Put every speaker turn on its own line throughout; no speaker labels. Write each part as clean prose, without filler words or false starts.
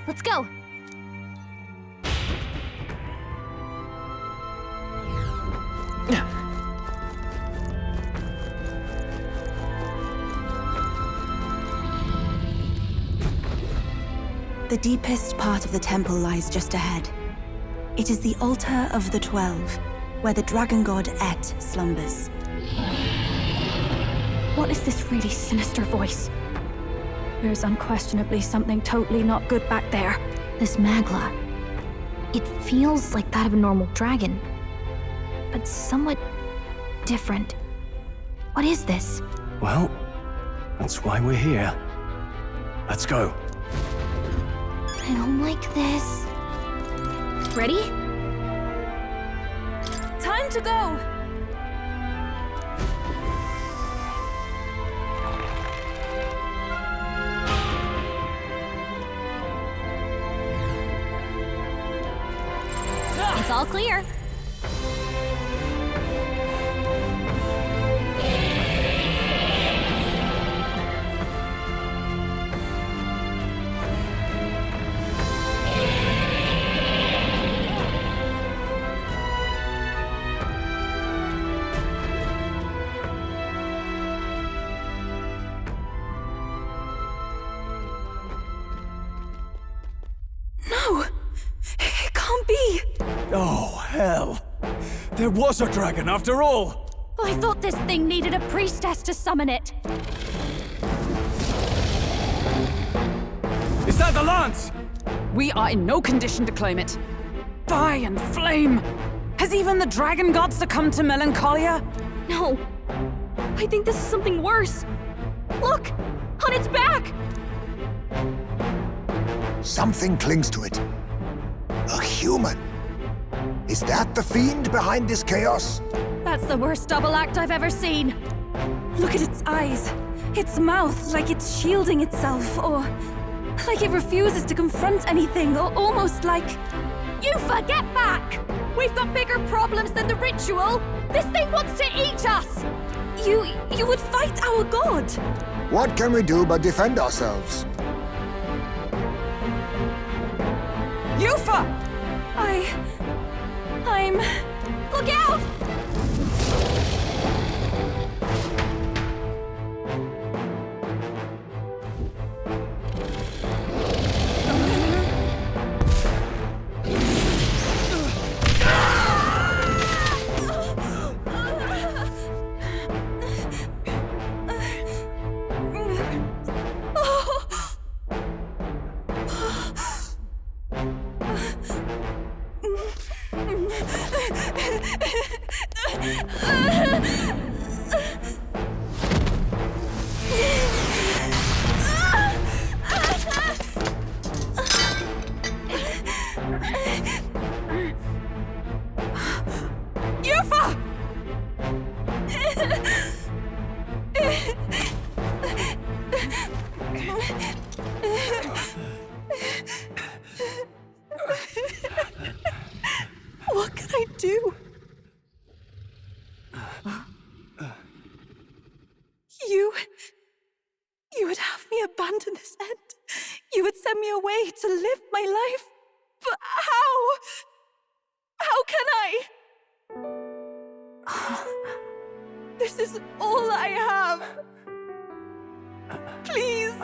Let's go!
The deepest part of the temple lies just ahead. It is the Altar of the 12, where the dragon god Et slumbers.
What is this really sinister voice? There's unquestionably something totally not good back there. This magla. It feels like that of a normal dragon, but somewhat different. What is this?
Well, that's why we're here. Let's go.
I don't like this. Ready?
Time to go!
It's all clear.
No! It can't be!
Oh, hell. There was a dragon after all!
I thought this thing needed a priestess to summon it.
Is that the lance?
We are in no condition to claim it. Fire and flame! Has even the dragon god succumbed to melancholia?
No. I think this is something worse. Look! On its back!
Something clings to it. A human. Is that the fiend behind this chaos?
That's the worst double act I've ever seen.
Look at its eyes, its mouth, like it's shielding itself, or like it refuses to confront anything, or almost like...
EUPHA, get back! We've got bigger problems than the ritual! This thing wants to eat us!
You would fight our god!
What can we do but defend ourselves?
EUPHA!
I'm...
Look out!
What can I do? You would have me abandon this end. You would send me away to live my life. But how? How can I? This is all I have. Please.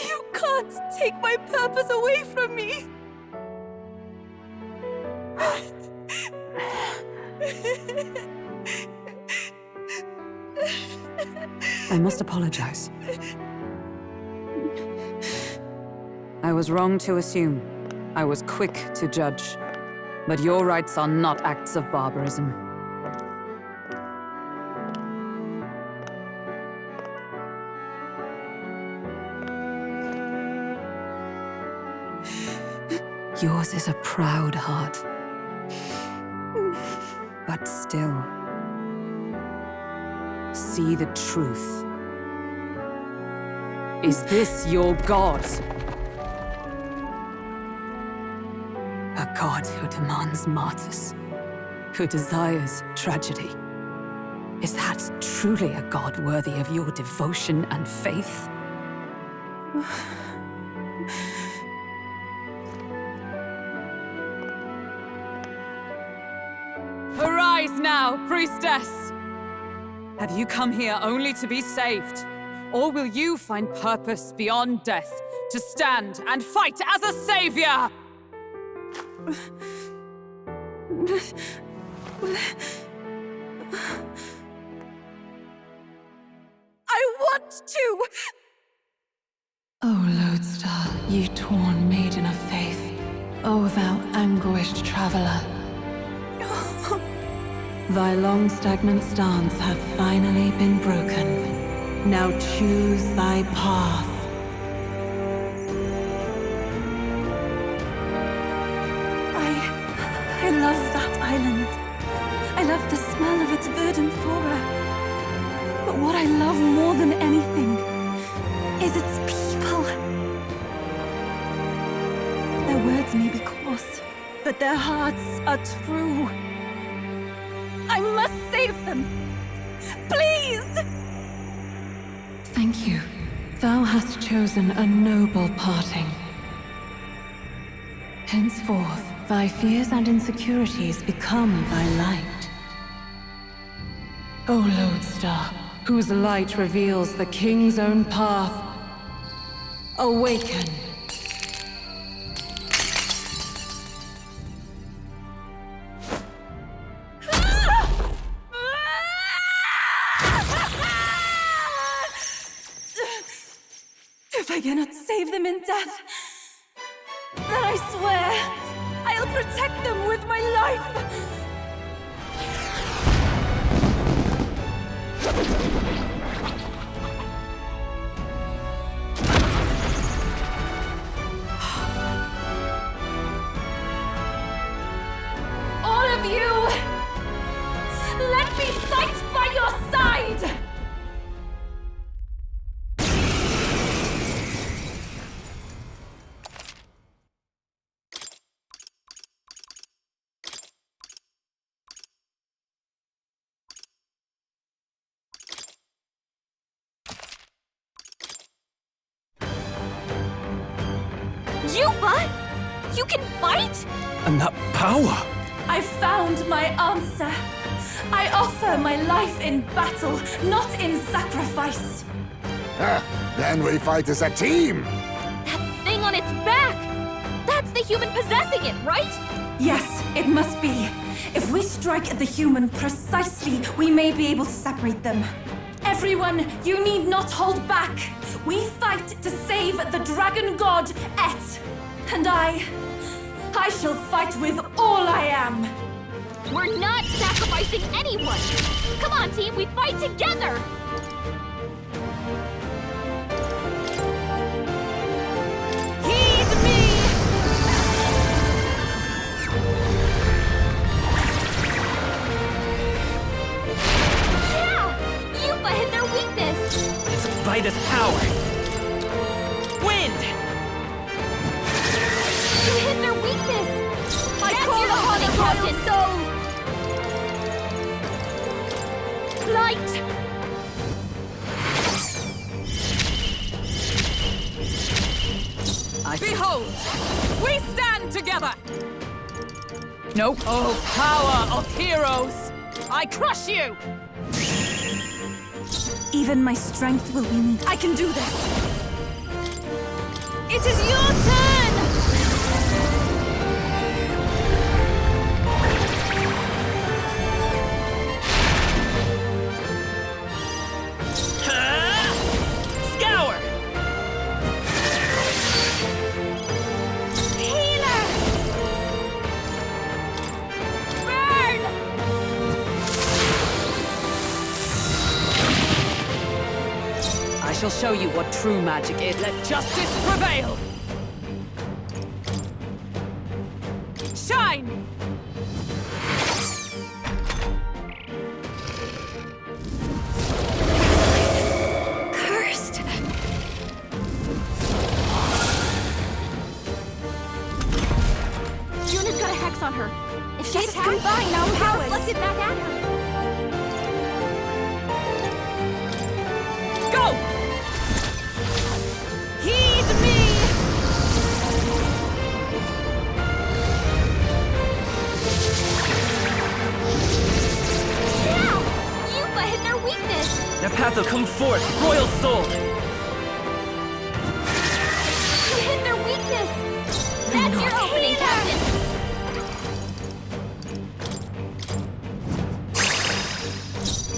You can't take my purpose away from me.
I must apologize. I was wrong to assume. I was quick to judge. But your rites are not acts of barbarism. Yours is a proud heart. But still, see the truth. Is this your god? A god who demands martyrs, who desires tragedy. Is that truly a god worthy of your devotion and faith? now, priestess! Have you come here only to be saved? Or will you find purpose beyond death, to stand and fight as a savior?
I want to! O lodestar, ye torn maiden of faith, O thou anguished traveler. Thy long stagnant stance hath finally been broken. Now choose thy path. I love that island. I love the smell of its verdant flora. But what I love more than anything is its people. Their words may be coarse, but their hearts are true. I must save them! Please! Thank you. Thou hast chosen a noble parting. Henceforth, thy fears and insecurities become thy light. O lodestar, whose light reveals the king's own path, awaken! If I cannot save them in death, then I swear I'll protect them with my life! All of you! Let me fight by your side!
EUPHA? You can fight?
And that power!
I found my answer. I offer my life in battle, not in sacrifice.
Then we fight as a team!
That thing on its back! That's the human possessing it, right?
Yes, it must be. If we strike at the human precisely, we may be able to separate them. Everyone, you need not hold back. We fight to save the dragon god, Et. And I shall fight with all I am.
We're not sacrificing anyone! Come on, team, we fight together!
Heed me!
Yeah! EUPHA hit their weakness!
It's Vitus power! Wind!
You hit their weakness!
I call the
Captain!
Captain Soul!
Light!
Behold! We stand together! No. Oh, power of heroes! I crush you!
Even my strength will be needed. I can do this! It is your turn!
Scour!
Healer! Burn!
I shall show you what true magic is. Let justice prevail! Shine!
Cursed!
Yuna's got a hex on her. If she
Let's
attacks,
combine our powers.
reflect it back at her.
Go!
Heed me!
forth, royal soul!
You hit their weakness! That's your opening, Captain!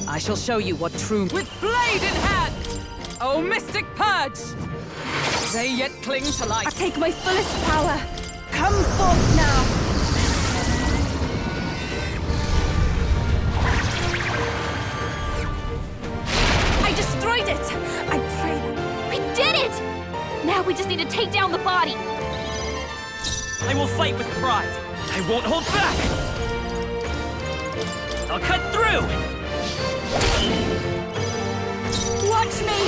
I shall show you what true... With blade in hand! Oh, mystic purge! They yet cling to
I
life.
take my fullest power. Come forth now. I destroyed it. I pray that...
We did it! Now we just need to take down the body.
I will fight with pride. I won't hold back! I'll cut through!
Watch me.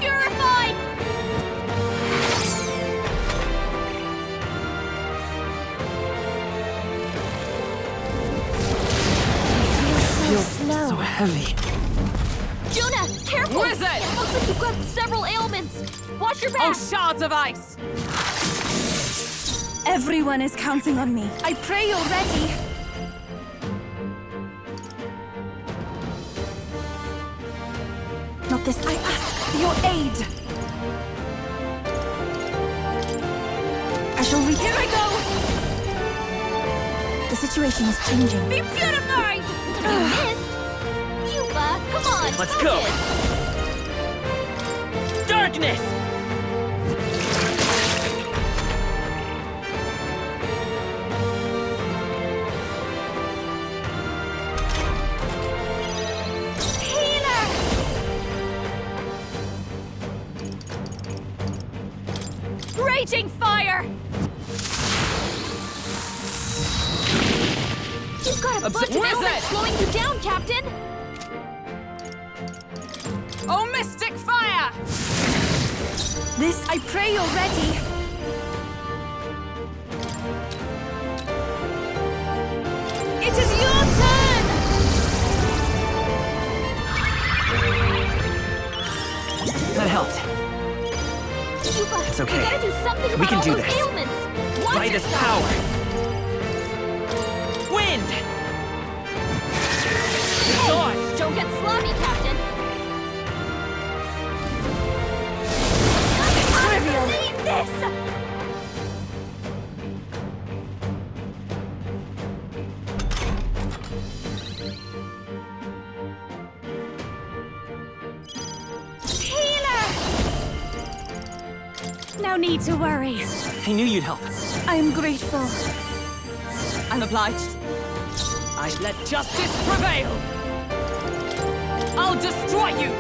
Purified!
So heavy.
Jonah, careful!
Wizard!
It looks like you've got several ailments. Watch your back!
Oh, shards of ice!
Everyone is counting on me. I pray you're ready. Not this. I ask for your aid. I shall reach. Here I go! The situation is changing.
Be purified! You missed! EUPHA, come on!
Let's
focus.
go! Darkness!
Healer!
Raging fire! You've got a bunch of
Wizard!
ailments slowing you down, Captain!
Oh, mystic fire!
This, I pray you're ready. It is your turn!
That helped.
EUPHA,
It's okay.
we gotta do something
We
about
can
all
do
those
this.
ailments! Watch
By this
yourself.
power! Wind! Swords!
Don't get sloppy, Captain!
Trivial.
Leave this!
Healer! No need to worry.
I knew you'd help.
I am grateful.
I'm obliged. I shall let justice prevail! I'll destroy you!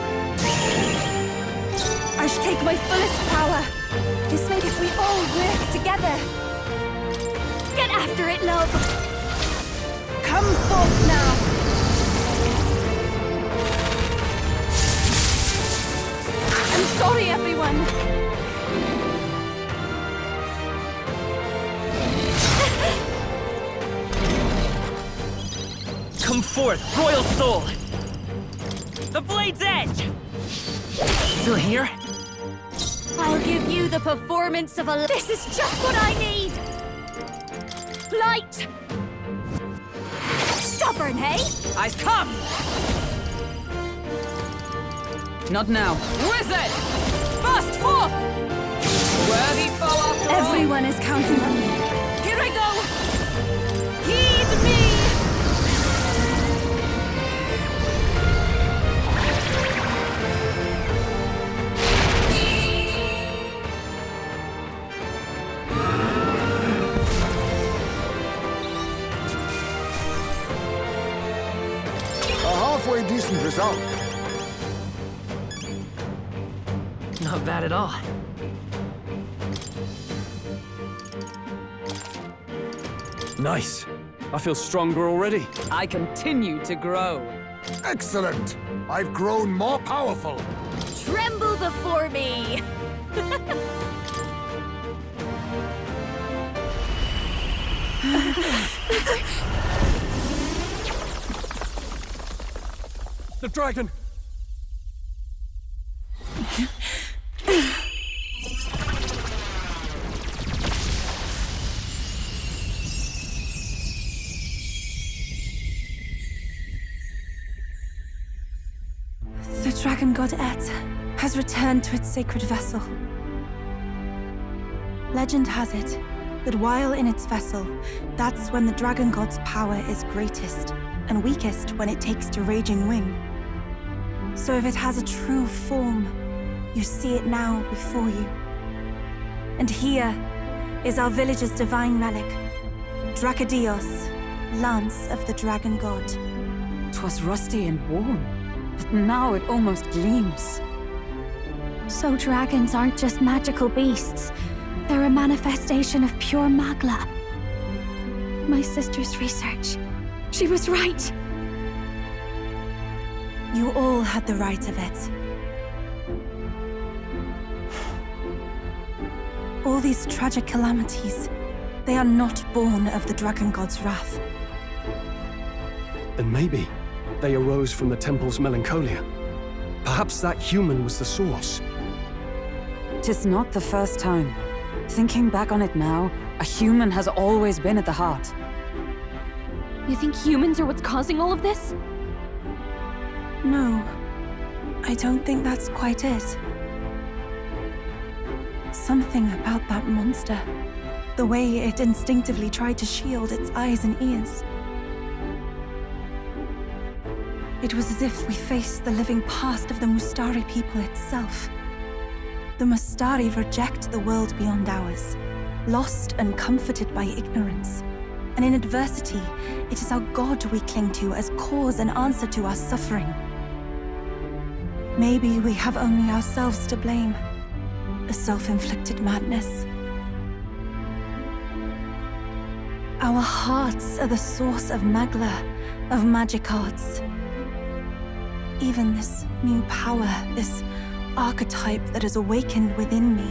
I should take my fullest power. This may if we all work together. Get after it, love. Come forth now. I'm sorry, everyone.
Come forth, royal soul! The blade's edge! Still here?
I'll give you the performance of a... This is just what I need! Light! Stubborn, hey?
I come! Not now. Wizard! Burst forth! Worthy foe after all!
Everyone is counting on me. Here I go. Heed me.
A halfway decent result.
Not bad at all.
Nice. I feel stronger already.
I continue to grow.
Excellent. I've grown more powerful.
Tremble before me!
The dragon!
god Et has returned to its sacred vessel. Legend has it that while in its vessel, that's when the dragon god's power is greatest, and weakest when it takes to raging wing. So if it has a true form, you see it now before you. And here is our village's divine relic, Dracodios, Lance of the Dragon God.
'Twas rusty and worn, but now it almost gleams.
So dragons aren't just magical beasts. They're a manifestation of pure magla. My sister's research. She was right.
You all had the right of it. All these tragic calamities, they are not born of the Dragon God's wrath.
Then maybe they arose from the temple's melancholia. Perhaps that human was the source.
'Tis not the first time. Thinking back on it now, a human has always been at the heart.
You think humans are what's causing all of this?
No, I don't think that's quite it. Something about that monster. The way it instinctively tried to shield its eyes and ears. It was as if we faced the living past of the Mustari people itself. The Mustari reject the world beyond ours, lost and comforted by ignorance. And in adversity, it is our God we cling to as cause and answer to our suffering. Maybe we have only ourselves to blame. A self-inflicted madness. Our hearts are the source of magla, of magic arts. Even this new power, this archetype that has awakened within me.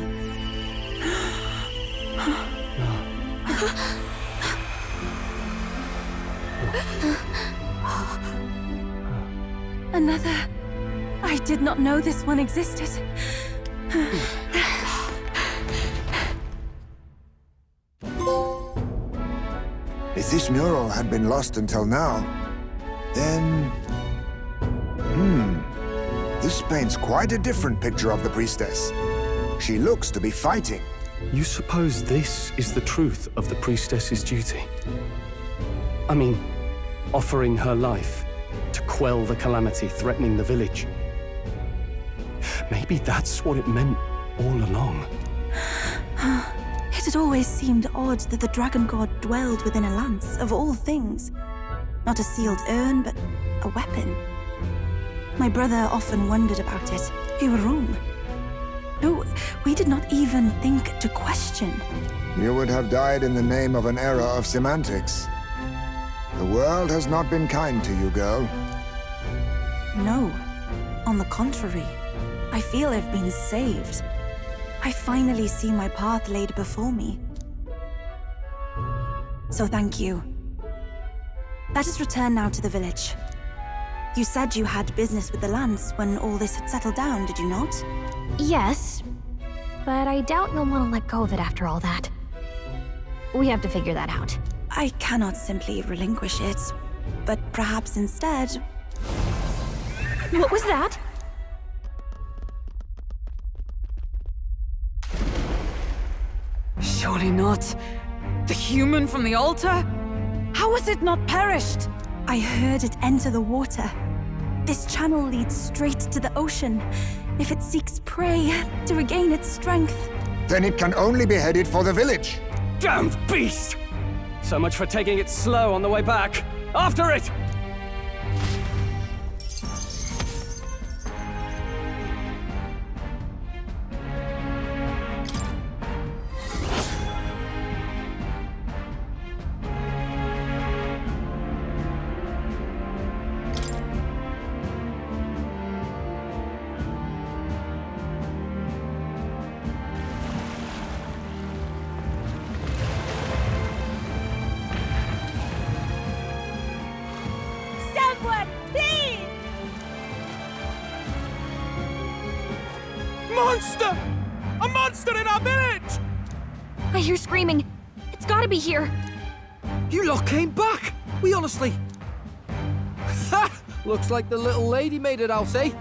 Another. I did not know this one existed.
If this mural had been lost until now, then... This paints quite a different picture of the priestess. She looks to be fighting.
You suppose this is the truth of the priestess's duty? I mean, offering her life to quell the calamity threatening the village. Maybe that's what it meant all along.
It had always seemed odd that the Dragon God dwelled within a lance, of all things. Not a sealed urn, but a weapon. My brother often wondered about it. We were wrong. No, we did not even think to question.
You would have died in the name of an era of semantics. The world has not been kind to you, girl.
No. On the contrary, I feel I've been saved. I finally see my path laid before me. So thank you. Let us return now to the village. You said you had business with the lance when all this had settled down, did you not?
Yes, but I doubt you'll want to let go of it after all that. We have to figure that out.
I cannot simply relinquish it, but perhaps instead...
What was that?
Surely not. The human from the altar? How has it not perished?
I heard it enter the water. This channel leads straight to the ocean. If it seeks prey to regain its strength...
Then it can only be headed for the village.
Damned beast! So much for taking it slow on the way back. After it!
Monster! A monster in our village!
I hear screaming. It's gotta be here.
You lot came back! We honestly... Ha! Looks like the little lady made it out, eh?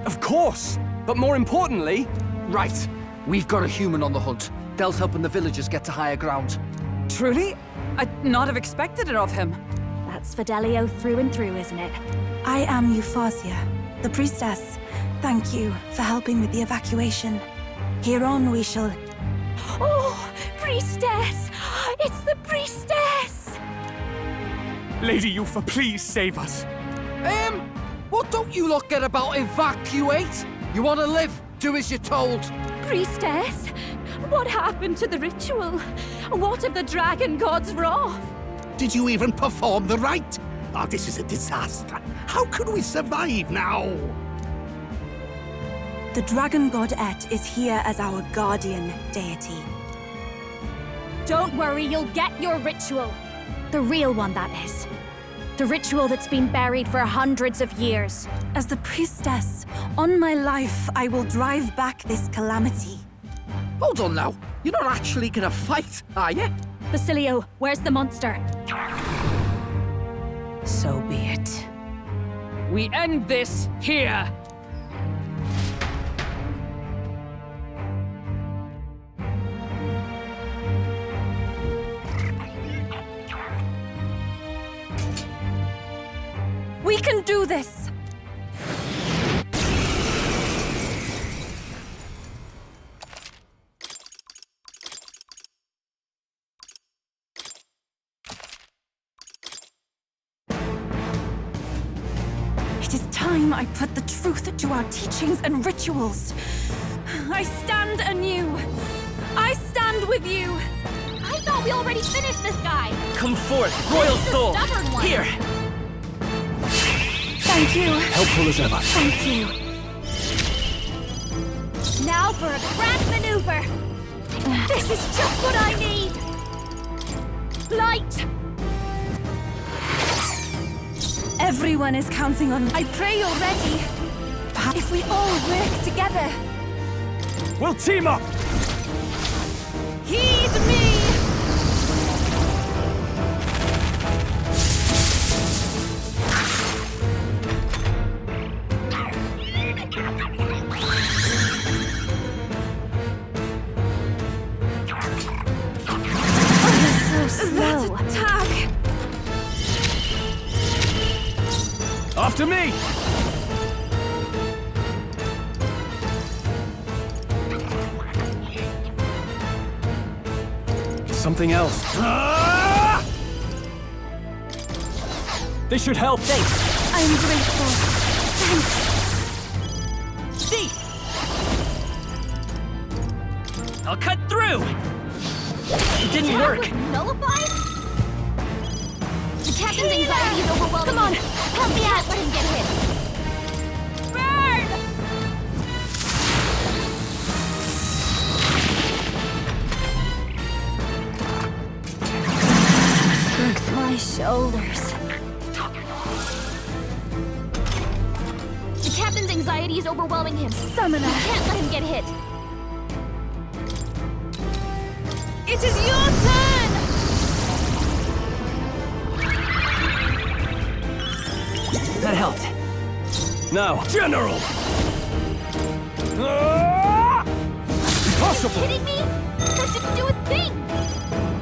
Of course!
But more importantly,
Right. We've got a human on the hunt. Del's helping the villagers get to higher ground.
Truly? I'd not have expected it of him.
That's Fidelio through and through, isn't it?
I am EUPHA, the priestess. Thank you for helping with the evacuation. Here on we shall...
Oh, priestess! It's the priestess!
Lady EUPHA, please save us.
What don't you lot get about evacuate? You want to live? Do as you're told.
Priestess, what happened to the ritual? What of the dragon god's wrath?
Did you even perform the rite? Oh, this is a disaster. How can we survive now?
The dragon god Et is here as our guardian deity.
Don't worry, you'll get your ritual. The real one, that is. The ritual that's been buried for hundreds of years.
As the priestess, on my life, I will drive back this calamity.
Hold on now. You're not actually gonna fight, are you?
Basilio, where's the monster?
So be it.
We end this here.
We can do this! It is time I put the truth to our teachings and rituals. I stand anew. I stand with you.
I thought we already finished this guy.
Come forth, royal soul!
stubborn one.
Here!
Thank you.
Helpful as ever.
Thank you.
Now for a grand maneuver. This is just what I need. Light.
Everyone is counting on... I pray you're ready. If we all work together.
We'll team up!
Heed me!
Slow.
Attack!
After me!
something else.
Ah! They should help.
I am grateful. Thanks.
Thief! I'll cut through! It didn't work.
Nullified? The captain's anxiety is overwhelming. Come on, help me out. Let him get hit. Burn! My shoulders. The captain's anxiety is overwhelming him.
Summoner.
We can't let him get hit.
It is your turn!
That helped.
Now,
General! Ah! Impossible!
Kidding me? That didn't do a thing!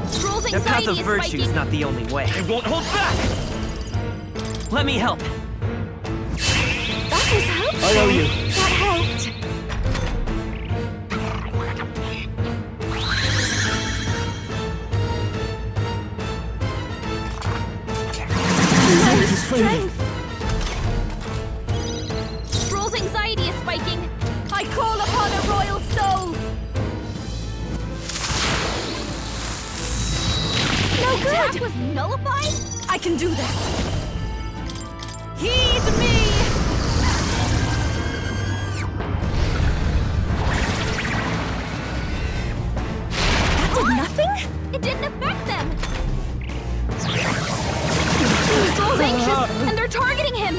Scroll's
The path
anxiety
of
is
virtue is
spiking.
not the only way. It won't hold back! Let me help.
That was helpful.
I owe you.
That helped.
It is fading.
Scroll's anxiety is spiking. I call upon a royal soul. No good. That was nullified?
I can do this. Heed me!
That did nothing? It didn't affect them. Scroll's anxious, and they're targeting him.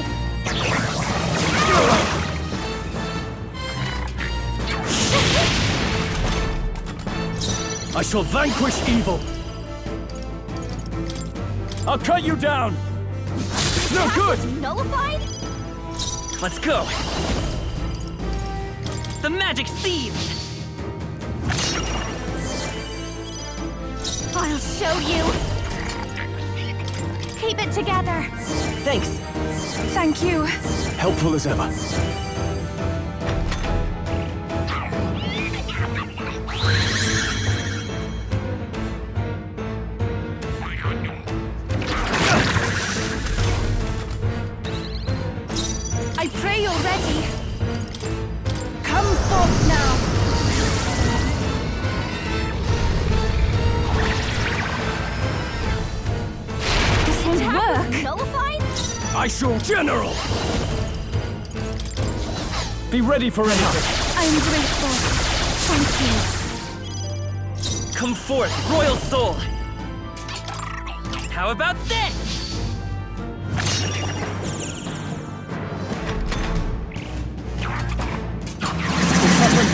I shall vanquish evil. I'll cut you down. It's no
That
good.
was nullified?
Let's go. The magic seeds!
I'll show you. Keep it together.
Thanks.
Thank you.
Helpful as ever.
I pray you're ready. Come forth now. This won't work.
Nullified?
I shall General! Be ready for anything.
I am grateful. Thank you.
Come forth, royal soul! How about this?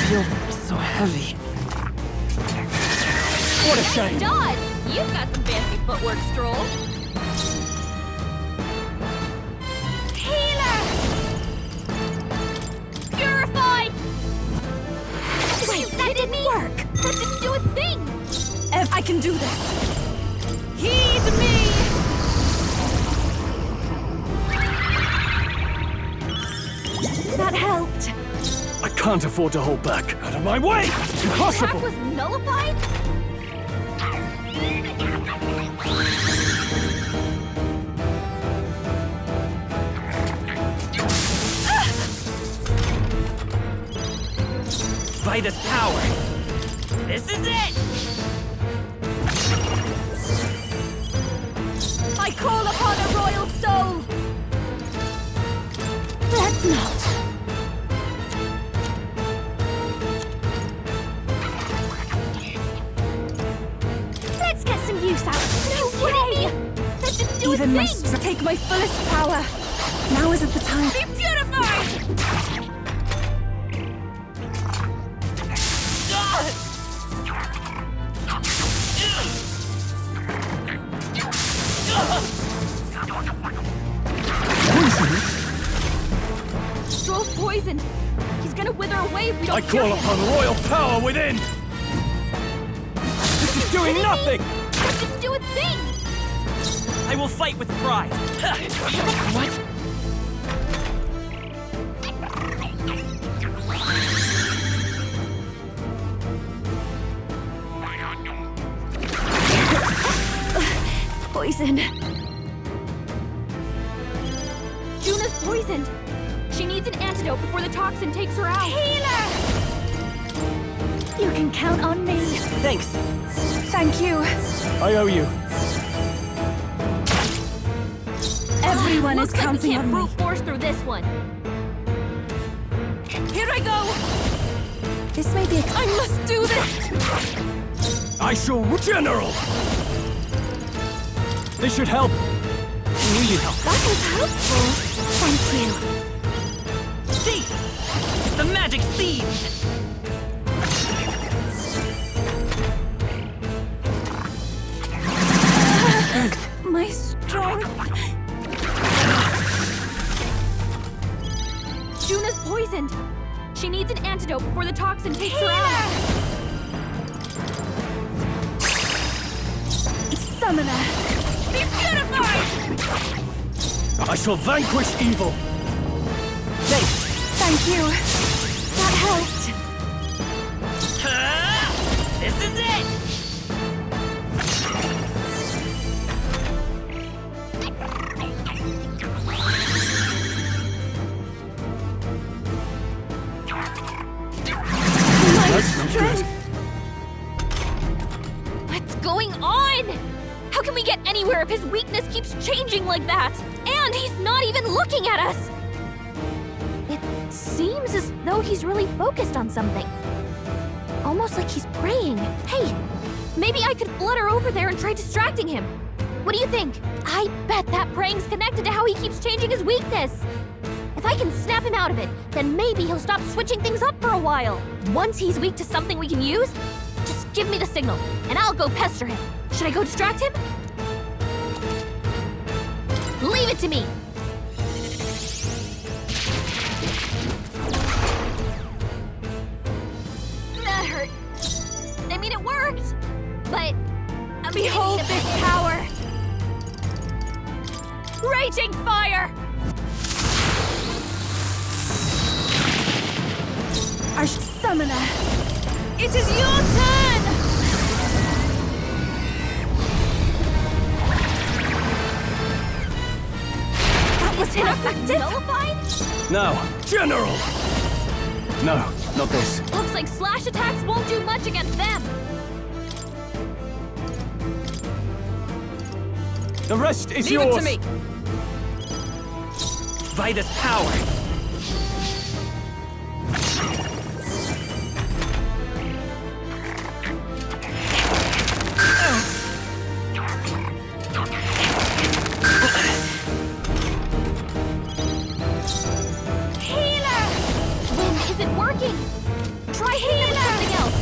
Feels so heavy.
What a shame.
Done! You've got some fancy footwork, Stroll. Healer! Purify! Wait, that didn't work! That didn't do a thing!
I can do this. Heed me!
That helped.
I can't afford to hold back. Out of my way!
Attack
Impossible!
was nullified?
By this power, this is it!
I call upon a royal soul! Let's not. Let's get some use out. No way! That didn't do
Even
a
my
thing!
take my fullest power. Now isn't the time.
Be purified! Stroll's poisoned. He's gonna wither away if we don't
I
cure
call
him.
upon royal power within! This is doing
Kidding me?
nothing!
That didn't do a thing!
I will fight with pride. What?
Poison. Juna's poisoned. She needs an antidote before the toxin takes her out. Healer! You can count on me.
Thanks.
Thank you.
I owe you.
Everyone is
Looks like we
counting
can't
on
brute
me.
force through this one.
Here I go. This may be. I must do this.
I shall General! This should help. I need help.
That was helpful. Thank you.
See! The magic seeds!
My strength.
Juna's poisoned. She needs an antidote before the toxin takes her out.
Summoner.
Be purified!
I shall vanquish evil.
Thanks.
Thank you.
That helped.
This is it!
That's not good.
What's going on? How can we get anywhere if his weakness keeps changing like that? And he's not even looking at us! It seems as though he's really focused on something. Almost like he's praying. Hey, maybe I could flutter over there and try distracting him. What do you think? I bet that praying's connected to how he keeps changing his weakness. If I can snap him out of it, then maybe he'll stop switching things up for a while. Once he's weak to something we can use, just give me the signal, and I'll go pester him. Should I go distract him? Leave it to me! mean, it worked! But...
Behold this power!
Raging fire!
Arch Summoner, it is your turn! That was ineffective!
Nullified?
Now, General! No, not this.
Looks like slash attacks won't do much against them.
The rest is
Leave
yours!
it to me!
Vida's power!
Healer! When is it working? Try healer with something else.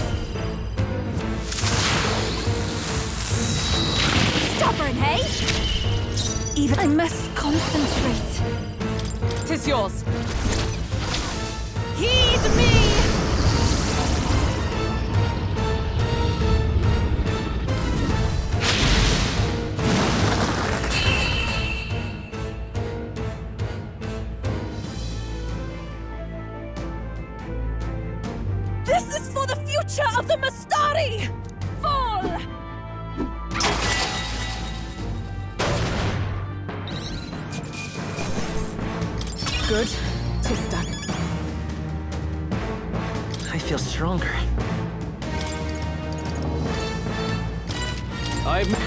Stubborn, hey?
Even I must concentrate.
Tis yours.
Heed me! This is for the future of the Mastari! Fall! Good. 'Tis done.
I feel stronger.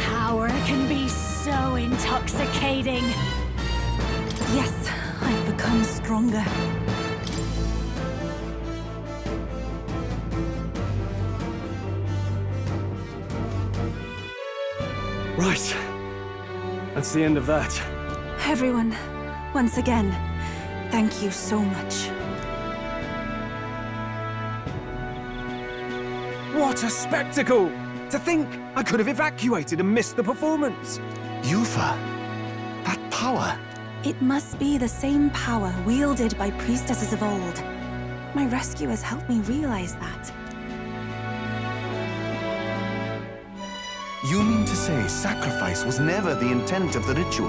Power can be so intoxicating.
Yes, I've become stronger.
Right. That's the end of that.
Everyone, once again, thank you so much.
What a spectacle! To think I could have evacuated and missed the performance.
EUPHA? That power?
It must be the same power wielded by priestesses of old. My rescuers helped me realize that.
You mean to say sacrifice was never the intent of the ritual?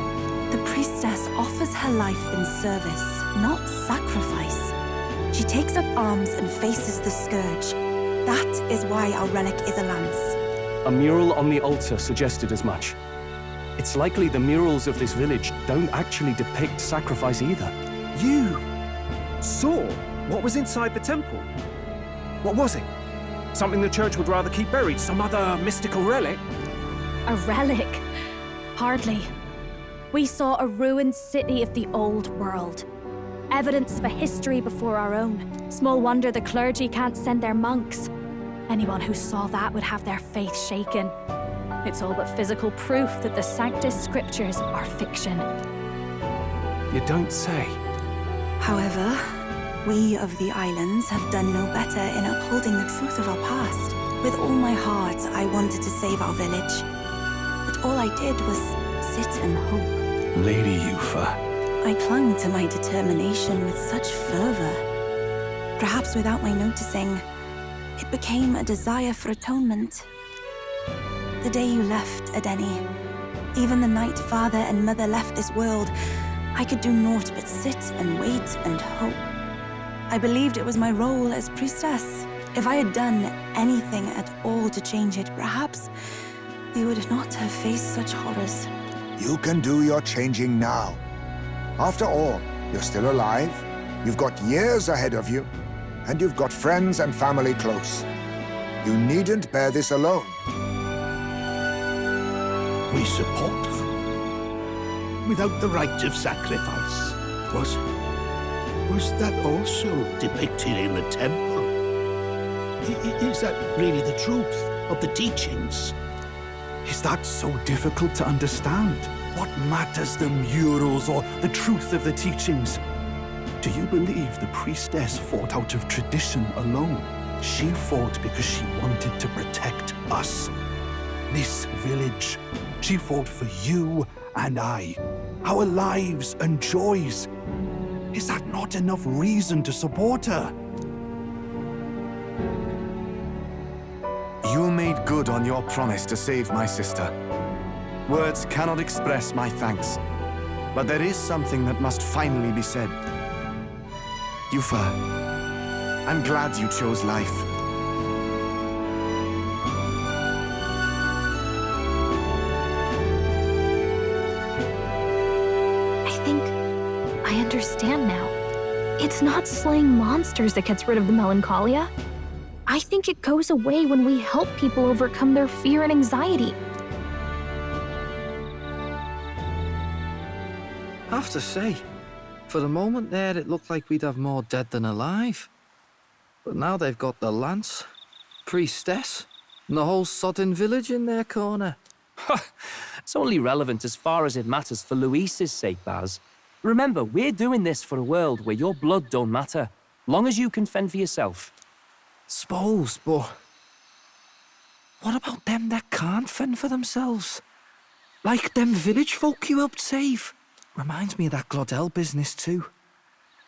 The priestess offers her life in service, not sacrifice. She takes up arms and faces the scourge. That is why our relic is a lance.
A mural on the altar suggested as much. It's likely the murals of this village don't actually depict sacrifice either.
You saw what was inside the temple? What was it? Something the church would rather keep buried? Some other mystical relic?
A relic? Hardly. We saw a ruined city of the old world. Evidence of a history before our own. Small wonder the clergy can't send their monks. Anyone who saw that would have their faith shaken. It's all but physical proof that the Sanctus Scriptures are fiction.
You don't say.
However, we of the islands have done no better in upholding the truth of our past. With all my heart, I wanted to save our village. But all I did was sit and hope.
Lady EUPHA.
I clung to my determination with such fervor. Perhaps without my noticing, it became a desire for atonement. The day you left, Adeni, even the night Father and Mother left this world, I could do naught but sit and wait and hope. I believed it was my role as priestess. If I had done anything at all to change it, perhaps we would not have faced such horrors.
You can do your changing now. After all, you're still alive, you've got years ahead of you, and you've got friends and family close. You needn't bear this alone.
We support them. Without the rite of sacrifice. Was that also depicted in the temple? Is that really the truth of the teachings?
Is that so difficult to understand? What matters the murals or the truth of the teachings? Do you believe the priestess fought out of tradition alone? She fought because she wanted to protect us. This village. She fought for you and I. Our lives and joys. Is that not enough reason to support her?
You made good on your promise to save my sister. Words cannot express my thanks, but there is something that must finally be said. EUPHA, I'm glad you chose life.
I understand now. It's not slaying monsters that gets rid of the melancholia. I think it goes away when we help people overcome their fear and anxiety.
I have to say, for the moment there, it looked like we'd have more dead than alive. But now they've got the lance, priestess, and the whole sodden village in their corner.
It's only relevant as far as it matters for Luis's sake, Baz. Remember, we're doing this for a world where your blood don't matter, long as you can fend for yourself.
Suppose, but what about them that can't fend for themselves? Like them village folk you helped save. Reminds me of that Glodell business too.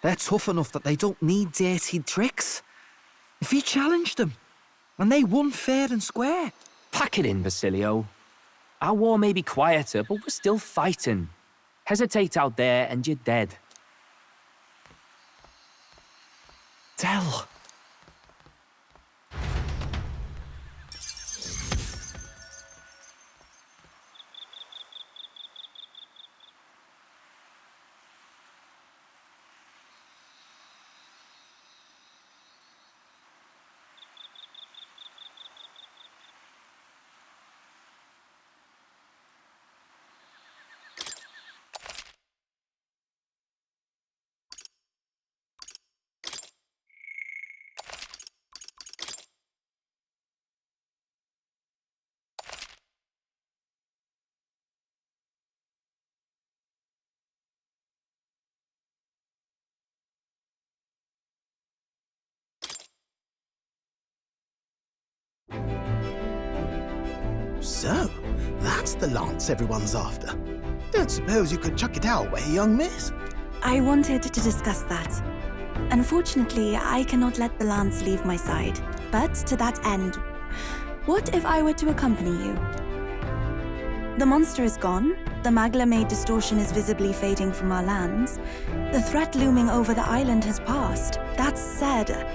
They're tough enough that they don't need dirty tricks. If you challenged them, and they won fair and square.
Pack it in, Basilio. Our war may be quieter, but we're still fighting. Hesitate out there and you're dead.
Del.
So, that's the lance everyone's after. Don't suppose you could chuck it our way, young miss?
I wanted to discuss that. Unfortunately, I cannot let the lance leave my side. But to that end, what if I were to accompany you? The monster is gone, the magla-made distortion is visibly fading from our lands, the threat looming over the island has passed. That said,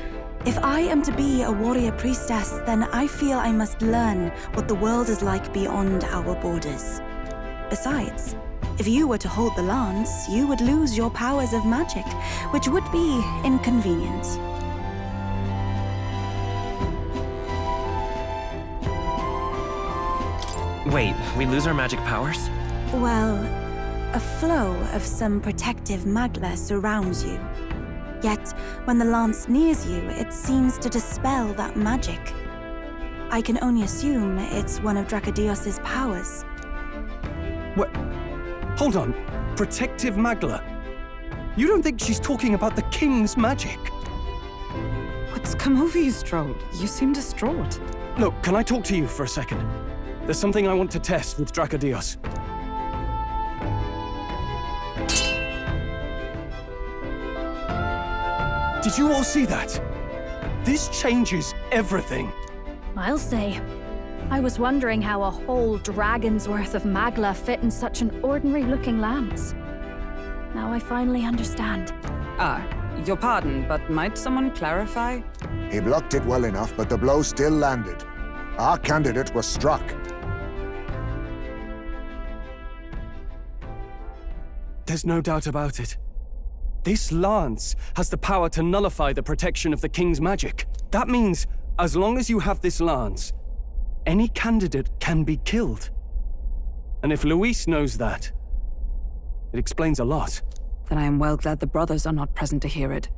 if I am to be a warrior priestess, then I feel I must learn what the world is like beyond our borders. Besides, if you were to hold the lance, you would lose your powers of magic, which would be inconvenient.
Wait, we lose our magic powers?
Well, a flow of some protective magla surrounds you. Yet, when the lance nears you, it seems to dispel that magic. I can only assume it's one of Dracodios's powers.
What? Hold on. Protective magla? You don't think she's talking about the king's magic?
What's come over you, Stroll? You seem distraught.
Look, can I talk to you for a second? There's something I want to test with Dracodios. Did you all see that? This changes everything.
I'll say. I was wondering how a whole dragon's worth of magla fit in such an ordinary-looking lance. Now I finally understand.
Your pardon, but might someone clarify?
He blocked it well enough, but the blow still landed. Our candidate was struck.
There's no doubt about it. This lance has the power to nullify the protection of the king's magic. That means, as long as you have this lance, any candidate can be killed. And if Luis knows that, it explains a lot.
Then I am well glad the brothers are not present to hear it.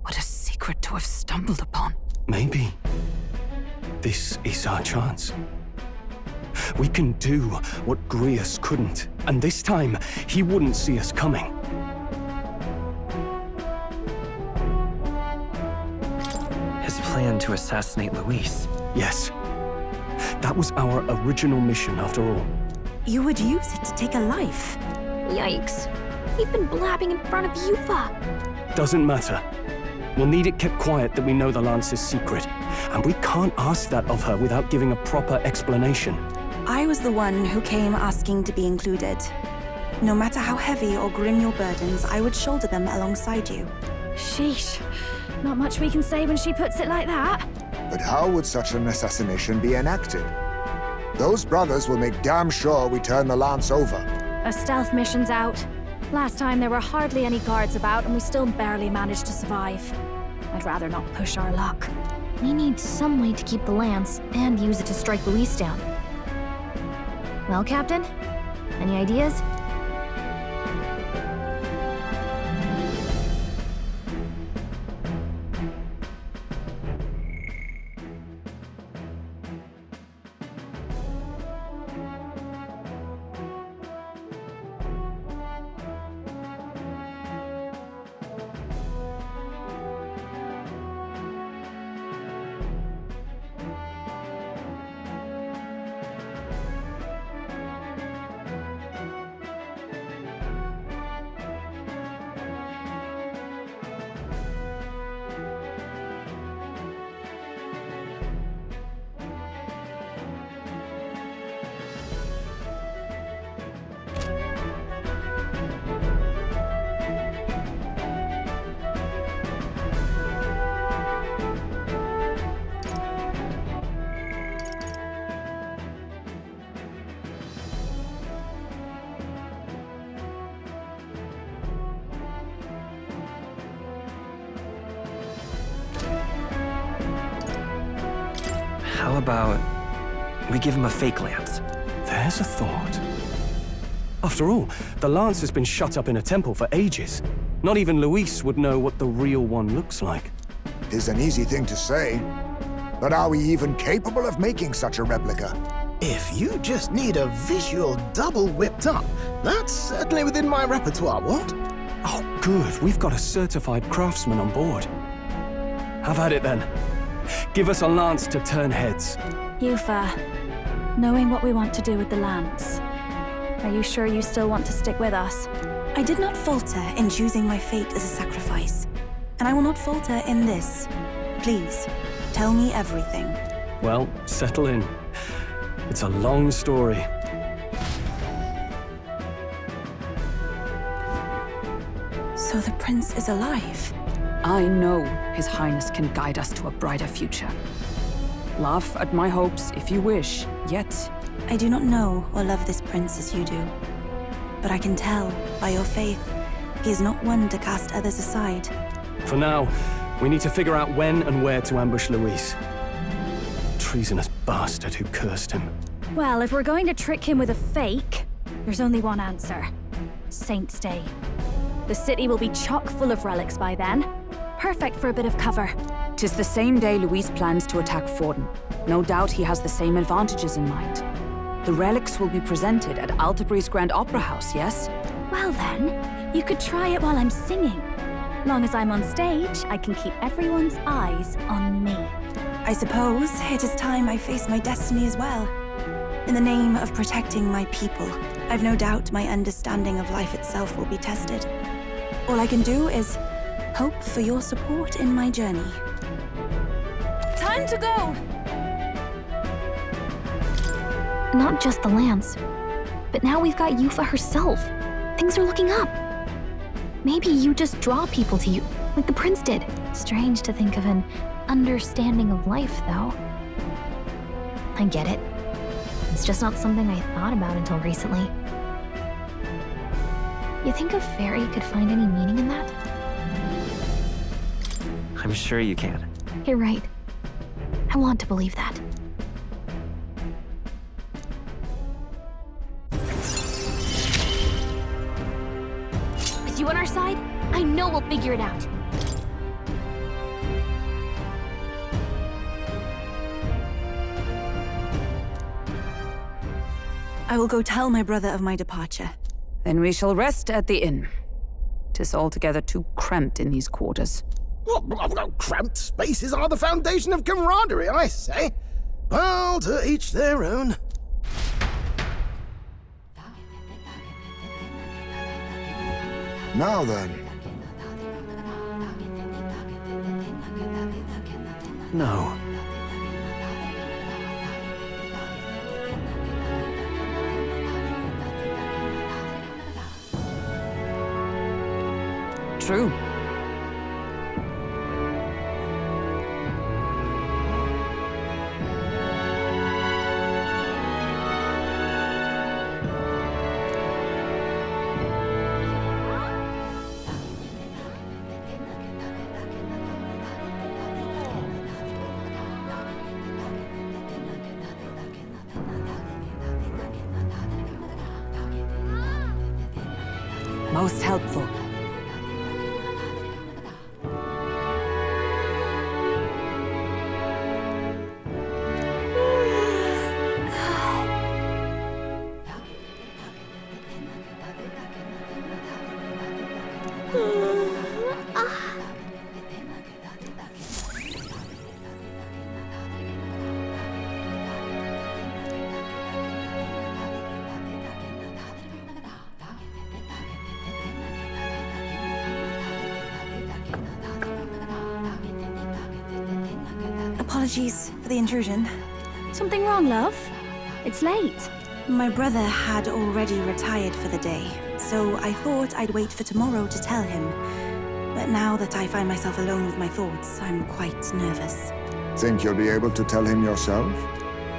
What a secret to have stumbled upon.
Maybe this is our chance. We can do what Grius couldn't, and this time, he wouldn't see us coming.
His plan to assassinate Luis.
Yes. That was our original mission, after all.
You would use it to take a life.
Yikes. We've been blabbing in front of EUPHA.
Doesn't matter. We'll need it kept quiet that we know the Lance's secret. And we can't ask that of her without giving a proper explanation.
I was the one who came asking to be included. No matter how heavy or grim your burdens, I would shoulder them alongside you.
Sheesh. Not much we can say when she puts it like that.
But how would such an assassination be enacted? Those brothers will make damn sure we turn the Lance over.
A stealth mission's out. Last time there were hardly any guards about and we still barely managed to survive. I'd rather not push our luck. We need some way to keep the Lance and use it to strike Luis down. Well, Captain? Any ideas?
How about we give him a fake lance?
There's a thought. After all, the Lance has been shut up in a temple for ages. Not even Luis would know what the real one looks like.
Tis an easy thing to say, but are we even capable of making such a replica?
If you just need a visual double whipped up, that's certainly within my repertoire, what?
Oh, good. We've got a certified craftsman on board. Have at it then. Give us a lance to turn heads.
EUPHA, knowing what we want to do with the Lance, are you sure you still want to stick with us?
I did not falter in choosing my fate as a sacrifice, and I will not falter in this. Please, tell me everything.
Well, settle in. It's a long story.
So the prince is alive?
I know His Highness can guide us to a brighter future. Laugh at my hopes if you wish, yet...
I do not know or love this prince as you do. But I can tell, by your faith, he is not one to cast others aside.
For now, we need to figure out when and where to ambush Luis. Treasonous bastard who cursed him.
Well, if we're going to trick him with a fake, there's only one answer. Saint's Day. The city will be chock full of relics by then. Perfect for a bit of cover.
'Tis the same day Luis plans to attack Forden. No doubt he has the same advantages in mind. The relics will be presented at Altabri's Grand Opera House, yes?
Well then, you could try it while I'm singing. Long as I'm on stage, I can keep everyone's eyes on me.
I suppose it is time I face my destiny as well. In the name of protecting my people, I've no doubt my understanding of life itself will be tested. All I can do is hope for your support in my journey. Time to go!
Not just the Lance, but now we've got EUPHA herself. Things are looking up. Maybe you just draw people to you, like the prince did. Strange to think of an understanding of life, though. I get it. It's just not something I thought about until recently. You think a fairy could find any meaning in that?
I'm sure you can.
You're right. I want to believe that. With you on our side, I know we'll figure it out.
I will go tell my brother of my departure.
Then we shall rest at the inn. 'Tis altogether too cramped in these quarters.
Well, cramped spaces are the foundation of camaraderie, I say. Well, to each their own.
Now then.
No.
True. Most helpful.
Apologies for the intrusion.
Something wrong, love? It's late.
My brother had already retired for the day, so I thought I'd wait for tomorrow to tell him. But now that I find myself alone with my thoughts, I'm quite nervous.
Think you'll be able to tell him yourself?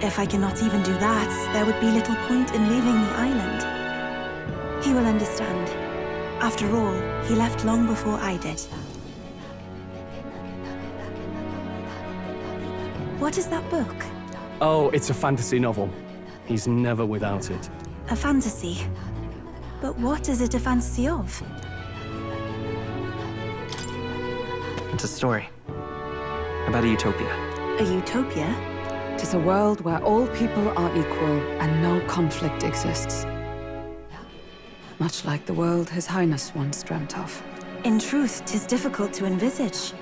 If I cannot even do that, there would be little point in leaving the island. He will understand. After all, he left long before I did. What is that book?
Oh, it's a fantasy novel. He's never without it.
A fantasy? But what is it a fantasy of?
It's a story about a utopia.
A utopia?
Tis a world where all people are equal and no conflict exists. Much like the world His Highness once dreamt of.
In truth, 'tis difficult to envisage.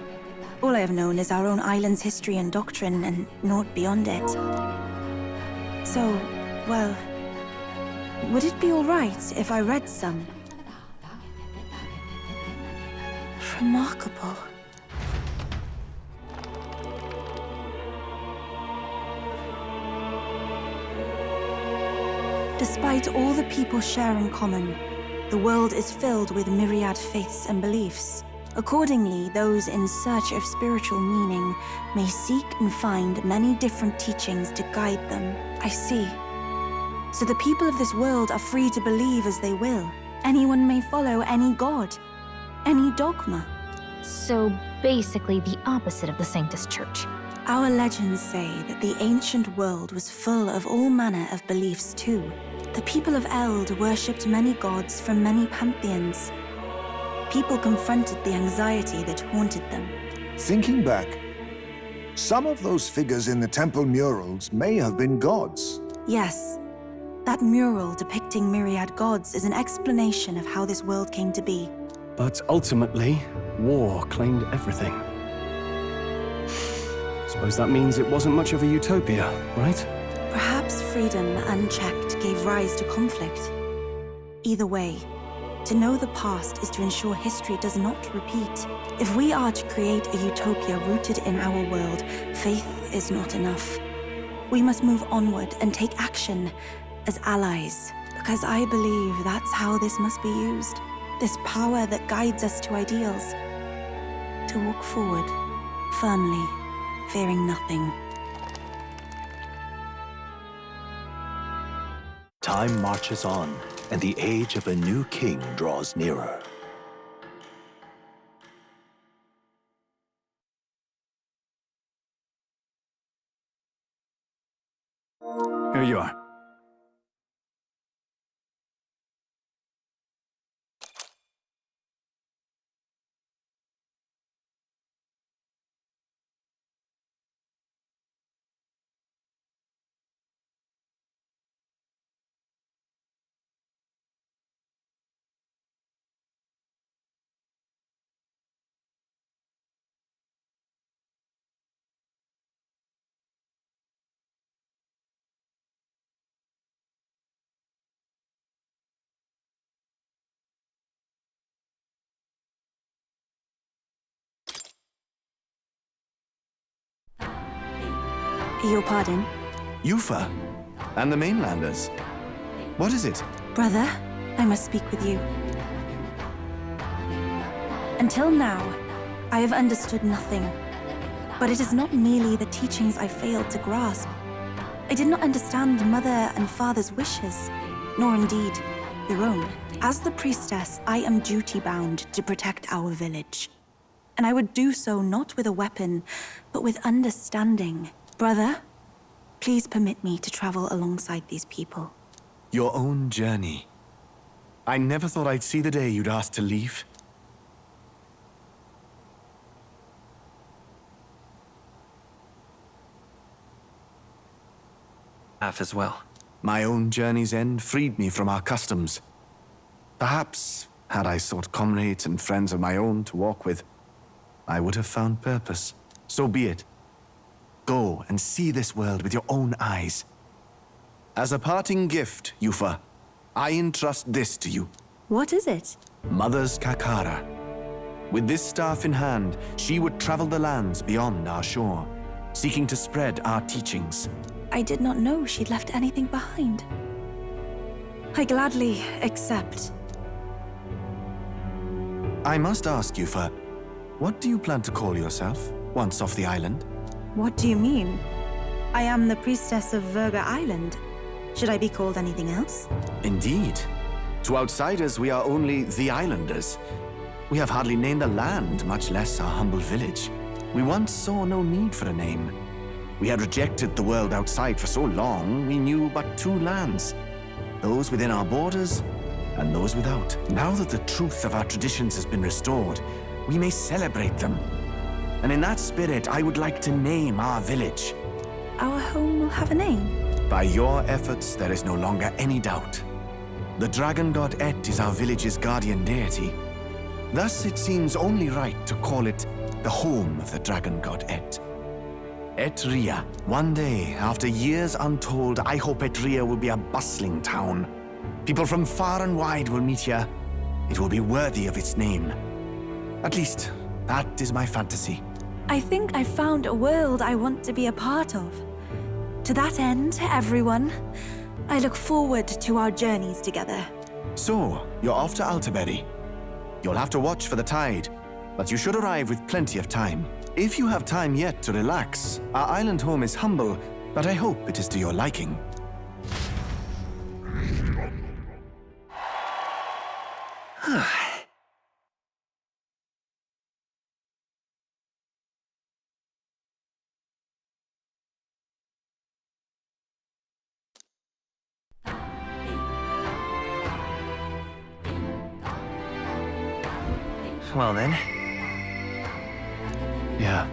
All I have known is our own island's history and doctrine, and naught beyond it. So, well, would it be all right if I read some? Remarkable. Despite all the people share in common, the world is filled with myriad faiths and beliefs. Accordingly, those in search of spiritual meaning may seek and find many different teachings to guide them. I see. So the people of this world are free to believe as they will. Anyone may follow any god, any dogma.
So basically the opposite of the Sanctus Church.
Our legends say that the ancient world was full of all manner of beliefs too. The people of Elda worshipped many gods from many pantheons. People confronted the anxiety that haunted them.
Thinking back, some of those figures in the temple murals may have been gods.
Yes, that mural depicting myriad gods is an explanation of how this world came to be.
But ultimately, war claimed everything. Suppose that means it wasn't much of a utopia, right?
Perhaps freedom unchecked gave rise to conflict. Either way, to know the past is to ensure history does not repeat. If we are to create a utopia rooted in our world, faith is not enough. We must move onward and take action as allies, because I believe that's how this must be used. This power that guides us to ideals. To walk forward, firmly, fearing nothing.
Time marches on, and the age of a new king draws nearer.
Here you are.
Your pardon?
EUPHA and the mainlanders. What is it?
Brother, I must speak with you. Until now, I have understood nothing. But it is not merely the teachings I failed to grasp. I did not understand Mother and Father's wishes, nor indeed your own. As the priestess, I am duty-bound to protect our village. And I would do so not with a weapon, but with understanding. Brother, please permit me to travel alongside these people.
Your own journey. I never thought I'd see the day you'd ask to leave.
Have as well.
My own journey's end freed me from our customs. Perhaps, had I sought comrades and friends of my own to walk with, I would have found purpose. So be it. Go and see this world with your own eyes. As a parting gift, EUPHA, I entrust this to you.
What is it?
Mother's Kakara. With this staff in hand, she would travel the lands beyond our shore, seeking to spread our teachings.
I did not know she'd left anything behind. I gladly accept.
I must ask, EUPHA, what do you plan to call yourself, once off the island?
What do you mean? I am the priestess of Virga Island. Should I be called anything else?
Indeed. To outsiders, we are only the islanders. We have hardly named a land, much less our humble village. We once saw no need for a name. We had rejected the world outside for so long, we knew but two lands. Those within our borders, and those without. Now that the truth of our traditions has been restored, we may celebrate them. And in that spirit, I would like to name our village.
Our home will have a name?
By your efforts, there is no longer any doubt. The dragon god Et is our village's guardian deity. Thus, it seems only right to call it the home of the dragon god Et. Etria. One day, after years untold, I hope Etria will be a bustling town. People from far and wide will meet here. It will be worthy of its name. At least, that is my fantasy.
I think I found a world I want to be a part of. To that end, everyone, I look forward to our journeys together.
So, you're off to Altaberry. You'll have to watch for the tide, but you should arrive with plenty of time. If you have time yet to relax, our island home is humble, but I hope it is to your liking.
Well then.
Yeah.